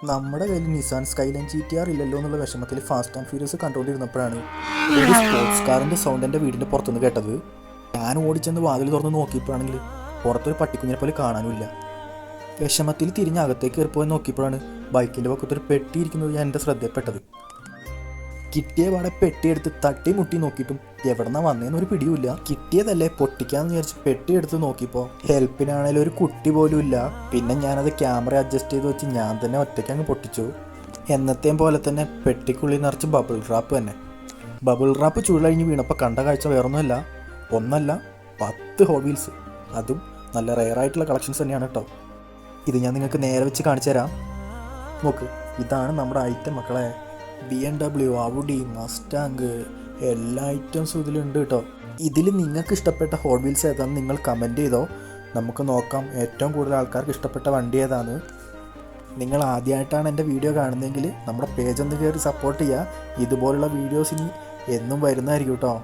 നമ്മുടെ കയ്യിൽ Nissan skyline GTR ഇല്ലല്ലോ എന്നുള്ള വിഷമത്തിൽ ഫാസ്റ്റ് ആൻഡ് ഫ്യൂരിയസ് കണ്ടുകൊണ്ടിരുന്നപ്പോഴാണ് ഒരു സ്പോർട്സ് കാറിൻ്റെ സൗണ്ട് എൻ്റെ വീടിൻ്റെ പുറത്തുനിന്ന് കേട്ടത്. ഞാൻ ഓടിച്ചെന്ന് വാതിൽ തുറന്ന് നോക്കിയപ്പോഴാണെങ്കിൽ പുറത്തൊരു പട്ടിക്കുഞ്ഞിനെ പോലെ കാണാനുമില്ല. വിഷമത്തിൽ തിരിഞ്ഞ് അകത്തേക്ക് കയറിപ്പോയി നോക്കിയപ്പോഴാണ് ബൈക്കിൻ്റെ പക്കത്തൊരു പെട്ടി ഇരിക്കുന്നത് ഞാൻ എൻ്റെ ശ്രദ്ധയിൽപ്പെട്ടത്. കിട്ടിയ പാടെ പെട്ടിയെടുത്ത് തട്ടി മുട്ടി നോക്കിയിട്ടും എവിടെന്നാ വന്നേന്നൊരു പിടിയുമില്ല. കിട്ടിയതല്ലേ പൊട്ടിക്കാന്ന് വിചാരിച്ച് പെട്ടിയെടുത്ത് നോക്കിയപ്പോൾ ഹെൽപ്പിനാണേലും ഒരു കുട്ടി പോലും ഇല്ല. പിന്നെ ഞാനത് ക്യാമറ അഡ്ജസ്റ്റ് ചെയ്ത് വെച്ച് ഞാൻ തന്നെ ഒറ്റയ്ക്ക് അങ്ങ് പൊട്ടിച്ചു. എന്നത്തെയും പോലെ തന്നെ പെട്ടിക്കുള്ളിൽ നിറച്ച് ബബിൾ റാപ്പ് തന്നെ. ബബിൾ റാപ്പ് ചുഴലഴിഞ്ഞ് വീണപ്പോൾ കണ്ട കാഴ്ച വേറൊന്നുമല്ല, 10 ഹോട്ട് വീൽസ്. അതും നല്ല റെയറായിട്ടുള്ള കളക്ഷൻസ് തന്നെയാണ് കേട്ടോ. ഇത് ഞാൻ നിങ്ങൾക്ക് നേരെ വെച്ച് കാണിച്ചു തരാം. നോക്ക്, ഇതാണ് നമ്മുടെ ഐറ്റം മക്കളെ. BMW, Audi, മസ്റ്റാങ് എല്ലാ ഐറ്റംസും ഇതിലുണ്ട് കേട്ടോ. ഇതിൽ നിങ്ങൾക്ക് ഇഷ്ടപ്പെട്ട ഹോട്ട് വീൽസ് ഏതാണെന്ന് നിങ്ങൾ കമൻറ്റ് ചെയ്തോ, നമുക്ക് നോക്കാം ഏറ്റവും കൂടുതൽ ആൾക്കാർക്ക് ഇഷ്ടപ്പെട്ട വണ്ടി ഏതാണ്. നിങ്ങൾ ആദ്യമായിട്ടാണ് എൻ്റെ വീഡിയോ കാണുന്നതെങ്കിൽ നമ്മുടെ പേജ് ഒന്ന് കയറി സപ്പോർട്ട് ചെയ്യുക. ഇതുപോലുള്ള വീഡിയോസ് ഇനി എന്നും വരുന്നതായിരിക്കും കേട്ടോ.